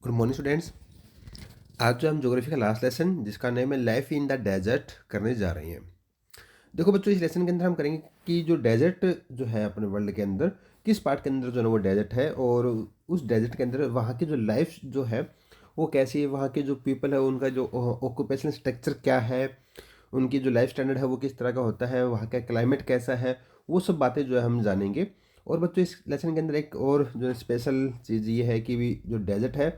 Good morning students. आज जो हम ज्योग्राफी का लास्ट लेसन जिसका नेम है लाइफ इन द डेजर्ट करने जा रहे हैं। देखो बच्चों, इस लेसन के अंदर हम करेंगे कि जो डेजर्ट जो है अपने वर्ल्ड के अंदर किस पार्ट के अंदर जो है ना वो डेजर्ट है, और उस डेजर्ट के अंदर वहाँ की जो लाइफ जो है वो कैसी है, वहाँ के जो पीपल है उनका जो ऑक्यूपेशनल स्ट्रक्चर क्या है, उनकी जो लाइफ स्टैंडर्ड है वो किस तरह का होता है, वहाँ का क्लाइमेट कैसा है, वो सब बातें जो है हम जानेंगे। और बच्चों, इस लेसन के अंदर एक और जो स्पेशल चीज़ ये है कि भी जो डेजर्ट है,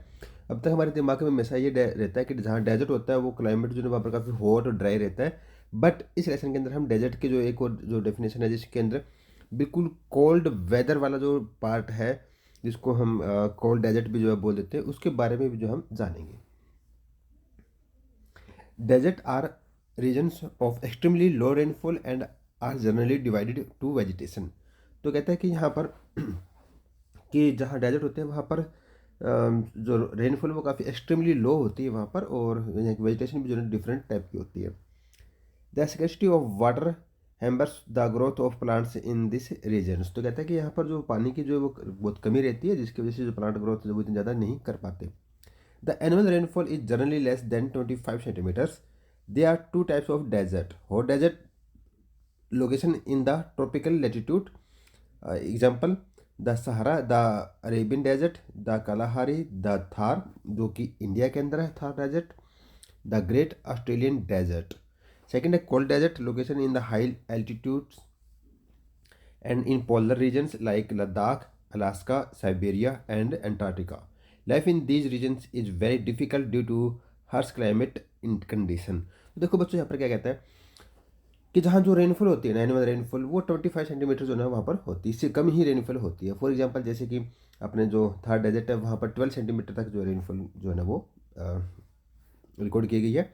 अब तक हमारे दिमाग में हमेशा ये रहता है कि जहाँ डेजर्ट होता है वो क्लाइमेट जो है वहाँ पर काफ़ी हॉट और ड्राई रहता है। बट इस लेसन के अंदर हम डेजर्ट के जो एक और जो डेफिनेशन है जिसके अंदर बिल्कुल कोल्ड वेदर वाला जो पार्ट है, जिसको हम कोल्ड डेजर्ट भी जो है बोल देते हैं, उसके बारे में भी जो हम जानेंगे। Desert are regions of extremely low rainfall and are generally divided to vegetation. तो कहता है कि यहाँ पर कि जहाँ डेजर्ट होते हैं वहाँ पर जो रेनफॉल वो काफ़ी एक्सट्रीमली लो होती है वहाँ पर, और वेजिटेशन भी जो है डिफरेंट टाइप की होती है। The scarcity of water hampers the growth of plants in this regions. तो कहता है कि यहाँ पर जो पानी की जो वो बहुत कमी रहती है, जिसकी वजह से जो प्लांट ग्रोथ जो वो इतनी ज़्यादा नहीं कर पाते। The annual rainfall is generally less than 25 centimetres. There are two types of desert: hot desert location in the tropical latitude, example the Sahara, the Arabian desert, the Kalahari, the Thar जो कि India के अंदर है Thar desert, the great Australian desert. Second है cold desert location in the high altitudes and in polar regions like Ladakh, Alaska, Siberia, and Antarctica. Life in these regions is very difficult due to harsh climate in condition. तो देखो बच्चों, यहाँ पर क्या कहता है कि जहाँ जो रेनफॉल होती है ना, एनुअल रेनफॉल, वो 25 सेंटीमीटर जो है वहाँ पर होती है, इससे कम ही रेनफॉल होती है। फॉर एग्जांपल जैसे कि अपने जो थार डेजर्ट है वहाँ पर 12 सेंटीमीटर तक जो रेनफॉल जो है ना वो रिकॉर्ड की गई है।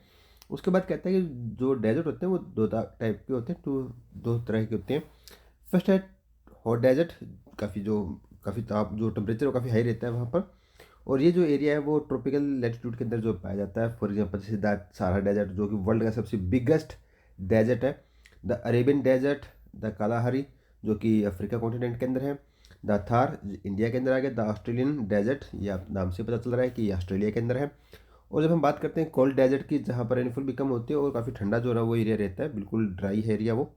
उसके बाद कहता है कि जो डेजर्ट होते हैं वो दो टाइप के होते हैं, दो तरह के होते हैं। फर्स्ट है हॉट डेजर्ट, काफ़ी ताप जो टेम्परेचर वो काफ़ी हाई रहता है वहाँ पर, और ये जो एरिया है वो ट्रॉपिकल लैटिट्यूड के अंदर जो पाया जाता है। फॉर एग्जांपल जैसे द सहारा डेजर्ट जो कि वर्ल्ड का सबसे बिगेस्ट डेजर्ट है, the Arabian desert, the Kalahari जो कि अफ्रीका कॉन्टिनेंट के अंदर है, द थार इंडिया के अंदर आ गया, द ऑस्ट्रेलियन डेजर्ट, ये आप नाम से पता चल रहा है कि ये ऑस्ट्रेलिया के अंदर है। और जब हम बात करते हैं कोल्ड डेजर्ट की, जहाँ पर रेनफॉल भी कम होती है और काफ़ी ठंडा जो है वो एरिया रहता है, बिल्कुल ड्राई है एरिया वो,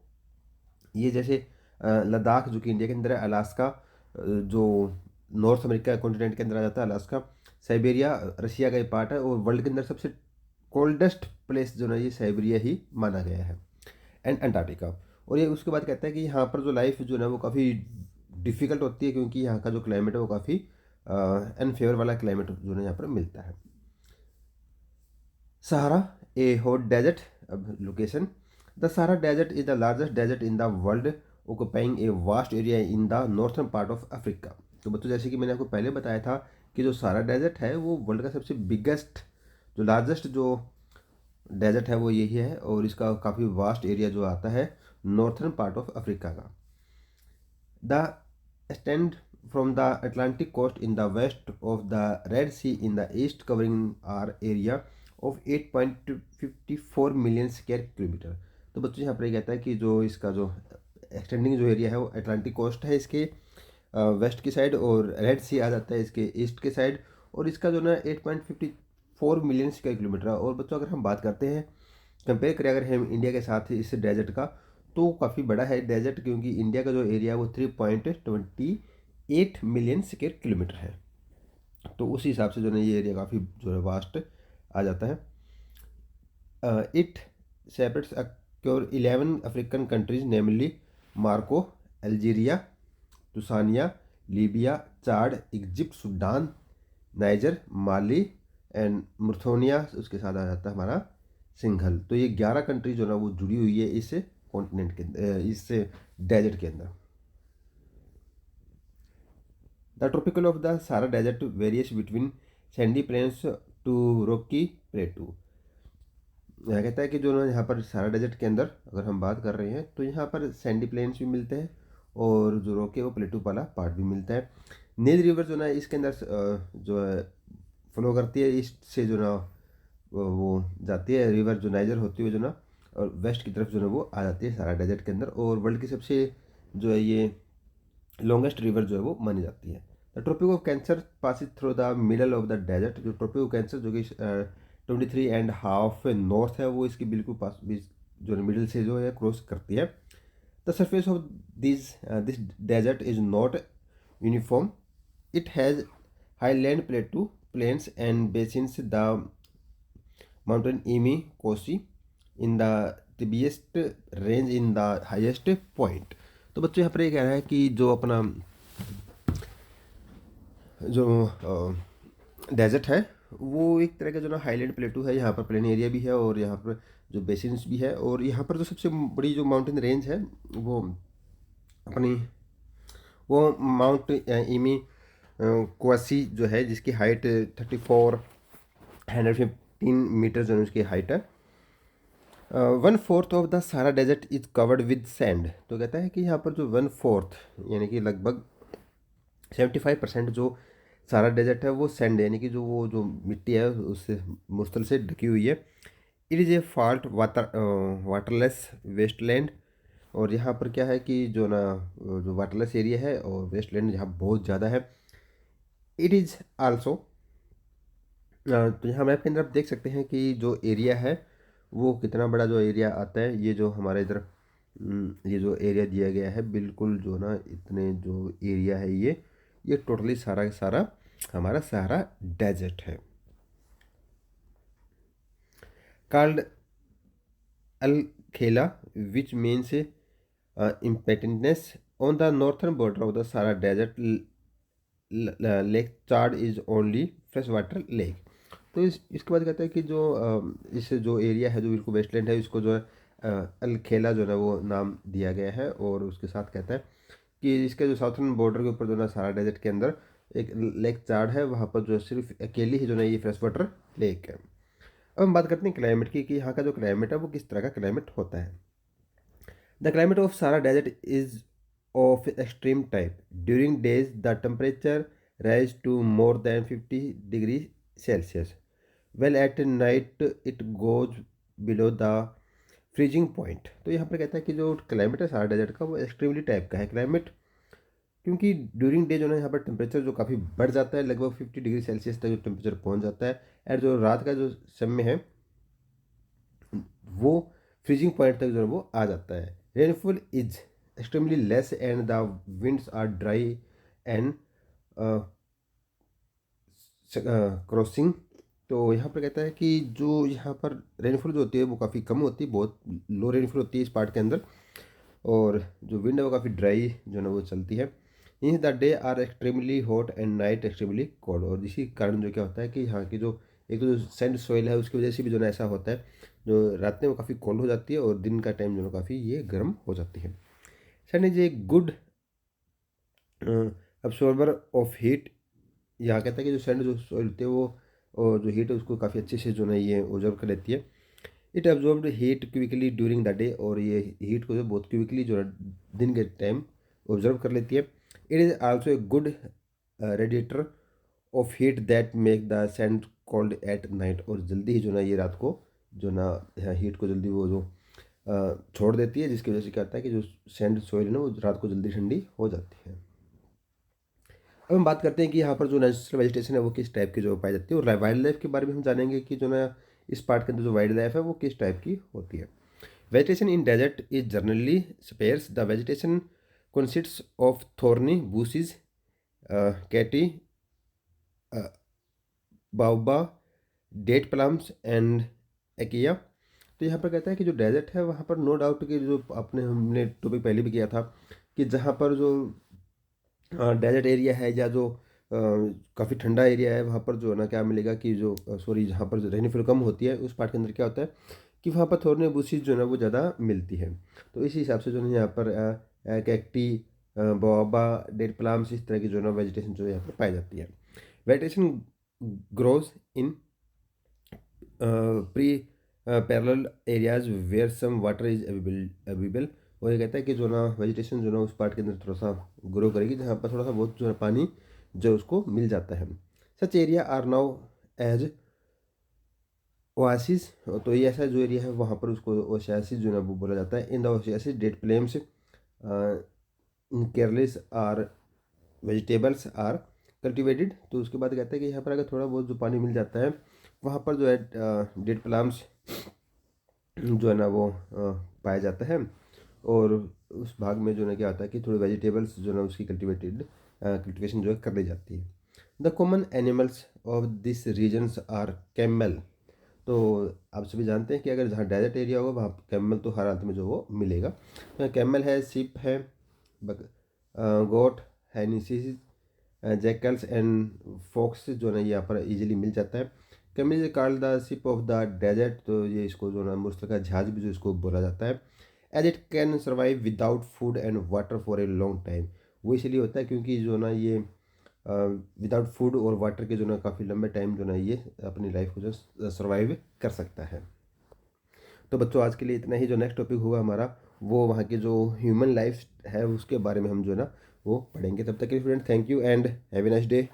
ये जैसे लद्दाख जो कि इंडिया के अंदर है, अलास्का जो नॉर्थ अमेरिका कॉन्टिनेंट के अंदर आ जाता है, अलास्का, साइबेरिया रशिया का एक पार्ट है, और वर्ल्ड के अंदर सबसे कोल्डेस्ट प्लेस जो है ये साइबेरिया ही माना गया है, एंड अंटार्कटिका। और ये उसके बाद कहता है कि यहाँ पर जो लाइफ जो है वो काफ़ी डिफ़िकल्ट होती है, क्योंकि यहाँ का जो क्लाइमेट है वो काफ़ी अनफेवर वाला क्लाइमेट जो है यहाँ पर मिलता है। सहारा ए हॉट डेजर्ट, अब location the Sahara desert is the largest desert in the world occupying a vast area in the northern part of Africa. तो बच्चों, जैसे कि मैंने आपको पहले बताया था कि जो सहारा डेजर्ट है वो वर्ल्ड का सबसे बिगेस्ट जो लार्जेस्ट जो डेजर्ट है वो यही है, और इसका काफ़ी वास्ट एरिया जो आता है नॉर्थर्न पार्ट ऑफ अफ्रीका का। The extend from the Atlantic coast in the west of the Red Sea in the east, covering our area of 8.54 million square kilometre. तो बच्चों यहाँ पर ये कहता है कि जो इसका जो एक्सटेंडिंग जो एरिया है वो अटलांटिक कोस्ट है इसके वेस्ट की साइड, और रेड सी आ जाता है इसके ईस्ट के साइड, और इसका जो ना 8.54 मिलियन स्क्वायर किलोमीटर है। और बच्चों, अगर हम बात करते हैं कंपेयर करें अगर हम इंडिया के साथ इस डेजर्ट का, तो काफ़ी बड़ा है डेजर्ट, क्योंकि इंडिया का जो एरिया है वो 3.28 मिलियन स्क्वायर किलोमीटर है। तो उसी हिसाब से जो है ये एरिया काफ़ी जो है वास्ट आ जाता है। It separates across 11 African countries namely Morocco, Algeria, तुसानिया, Libya, Chad, Egypt, Sudan, Niger, Mali and Mauritania, उसके साथ आ जाता है हमारा सिंघल। तो ये 11 कंट्री जो ना वो जुड़ी हुई है इस कॉन्टिनेंट के इस डेजर्ट के अंदर। The tropical of the Sahara desert varies between sandy plains to rocky plateau. यह कहता है कि जो ना यहाँ पर सारा डेजर्ट के अंदर अगर हम बात कर रहे हैं तो यहाँ पर सैंडी प्लेन्स भी मिलते हैं, और जो रॉकी है वो प्लेटू वाला पार्ट भी मिलता है। नील रिवर जो ना इसके अंदर जो है फ्लो करती है ईस्ट से, जो ना वो जाती है रिवर जो नाइजर होती है जो ना, और वेस्ट की तरफ जो है वो आ जाती है सारा डेजर्ट के अंदर, और वर्ल्ड की सबसे जो है ये लॉन्गेस्ट रिवर जो है वो मानी जाती है। The tropic of cancer passes through the middle of the desert. जो ट्रॉपिक ऑफ कैंसर जो कि 23.5 नॉर्थ है, वो इसके बिल्कुल पास जो मिडिल से जो है क्रॉस करती है। The surface of this desert is not uniform, it has highland plateau plains and basins, the mountain Emi Kosi in the steepest range in the highest point। तो बच्चों यहाँ पर ये कह रहा है कि जो अपना जो डेजर्ट है वो एक तरह का जो ना हाईलैंड प्लेटू है, यहाँ पर प्लेन एरिया भी है और यहाँ पर जो बेसिन्स भी है, और यहाँ पर जो सबसे बड़ी जो माउंटेन रेंज है वो अपनी वो माउंट इमी क्वासी जो है, जिसकी हाइट 3415 मीटर जो उसकी हाइट है। 1/4 of the Sahara desert is covered with sand. तो कहता है कि यहाँ पर जो 1/4 यानी कि लगभग 75% जो सारा डेजर्ट है वो सैंड यानी कि जो वो जो मिट्टी है उससे मुस्तल से ढकी हुई है। It is a fault waterless wasteland. और यहाँ पर क्या है कि जो ना जो वाटरलेस एरिया है और वेस्टलैंड यहाँ बहुत ज़्यादा है। इट इज़ आल्सो, तो यहाँ मैप के अंदर आप देख सकते हैं कि जो एरिया है वो कितना बड़ा जो एरिया आता है। ये जो हमारे इधर ये जो एरिया दिया गया है बिल्कुल जो ना इतने जो एरिया है ये टोटली सारा का सारा हमारा सहारा डेजर्ट है। Called Al Khela which means impatientness on the northern border of the Sahara desert lake Chad is only fresh water lake. तो इसके बाद कहता है कि जो इस जो एरिया है जो बिल्कुल वेस्टलैंड है, इसको जो है अल खेला जो है वो नाम दिया गया है। और उसके साथ कहता है कि इसके जो साउथर्न बॉर्डर के ऊपर जो ना सारा डेजर्ट के अंदर एक लेक चार्ड है, वहाँ पर जो सिर्फ अकेली ही जो ना ये फ्रेश वाटर लेक है। अब हम बात करते हैं क्लाइमेट की कि यहाँ का जो क्लाइमेट है वो किस तरह का क्लाइमेट होता है। The climate of Sahara desert is of extreme type. During days, the temperature rise to more than 50 degrees Celsius. Well, at night it goes below the freezing point. तो यहाँ पर कहता है कि जो क्लाइमेट है सारा डेजर्ट का वो एक्सट्रीमली टाइप का है क्लाइमेट, क्योंकि ड्यूरिंग डे जो है यहाँ पर टेम्परेचर जो काफ़ी बढ़ जाता है, लगभग 50 डिग्री सेल्सियस तक जो टेम्परेचर पहुँच जाता है। और जो रात का जो समय है वो फ्रीजिंग पॉइंट तक जो है वो आ जाता है। Rainfall is extremely less and the winds are dry and crossing. तो यहाँ पर कहता है कि जो यहाँ पर रेनफॉल जो होती है वो काफ़ी कम होती है, बहुत लो रेनफॉल होती है इस पार्ट के अंदर। और जो विंड है वो काफ़ी ड्राई जो है ना वो चलती है। In the day are extremely hot and night extremely cold. और इसी कारण जो क्या होता है कि यहाँ की जो एक तो जो सैंड सॉइल है उसकी वजह से भी जो ना ऐसा होता है, जो रात में वो काफ़ी कोल्ड हो जाती है और दिन का टाइम जो है काफ़ी ये गर्म हो जाती है। Sand is a good absorber of heat. यहाँ कहता है कि जो सैंड जो सॉइल होती है वो और जो हीट है उसको काफ़ी अच्छे से जो है ये ऑब्जर्व कर लेती है। It absorbed heat quickly during the day. और ये हीट को जो बहुत क्विकली जो है दिन के टाइम ऑब्जर्व कर लेती है। It is also a good radiator of heat that make the sand cold at night. और जल्दी ही जो ना ये रात को जो ना हीट को जल्दी वो जो छोड़ देती है, जिसकी वजह से क्या होता है कि जो सैंड सॉइल है ना वो रात को जल्दी ठंडी हो जाती है। अब हम बात करते हैं कि यहाँ पर जो नेचुरल वेजिटेशन है वो किस टाइप की जो पाई जाती है, और वाइल्ड लाइफ के बारे में हम जानेंगे कि जो ना इस पार्ट के अंदर जो वाइल्ड लाइफ है वो किस टाइप की होती है। Vegetation in desert is generally sparse. The vegetation consists of thorny bushes, cacti, baobab, date palms and acacia. तो यहाँ पर कहता है कि जो डेजर्ट है वहाँ पर नो डाउट कि जो अपने हमने टॉपिक पहले भी किया था कि जहाँ पर जो डेजर्ट एरिया है या जो काफ़ी ठंडा एरिया है वहाँ पर जो है ना क्या मिलेगा कि जो सॉरी जहाँ पर जो रेनफॉल कम होती है उस पार्ट के अंदर क्या होता है कि वहाँ पर थोड़े बुशेस जो है ना वो ज़्यादा मिलती है। तो इसी हिसाब से जो है यहाँ पर कैक्टी, बोआबा, डेट प्लाम्स इस तरह की जो है ना वेजिटेशन जो है यहाँ पर पाई जाती है। Vegetation grows in pre parallel areas where some water is available. और ये कहता है कि जो ना वेजिटेशन जो ना उस पार्ट के अंदर थोड़ा सा ग्रो करेगी जहाँ पर थोड़ा सा बहुत जो है पानी जो उसको मिल जाता है। Such area are now as oasis. तो ये ऐसा जो एरिया है वहाँ पर उसको ओशियासिस जो है वो बोला जाता है। In the oases date palms in cereals are vegetables are cultivated. तो उसके बाद कहता है कि यहाँ पर अगर थोड़ा बहुत जो पानी मिल जाता है वहाँ पर जो है डेट प्लाम्स जो है ना वो पाया जाता है। और उस भाग में जो है क्या होता है कि थोड़े वेजिटेबल्स जो है ना उसकी कल्टिवेशन जो है कर ली जाती है। The common animals of this regions are camel. तो आप सभी जानते हैं कि अगर जहाँ डेजर्ट एरिया होगा वहाँ कैमल तो हर हालत में जो वो मिलेगा। तो कैमल है, सिप है, goat, hyenas, jackals and fox जो है ना यहाँ पर इजीली मिल जाता है। Camel is called the ship of the desert. तो ये इसको जो ना मुर्सल का जहाज भी जो इसको बोला जाता है। As it can survive without food and water for a long time. वो इसलिए होता है क्योंकि जो ना ये विदाउट फूड और वाटर के जो ना काफ़ी लंबे टाइम जो ना ये अपनी लाइफ को जो सर्वाइव कर सकता है। तो बच्चों आज के लिए इतना ही। जो नेक्स्ट टॉपिक होगा हमारा वो वहाँ की जो ह्यूमन लाइफ है उसके बारे में हम जो है ना वो पढ़ेंगे। तब तक के लिए student thank you and have a nice day.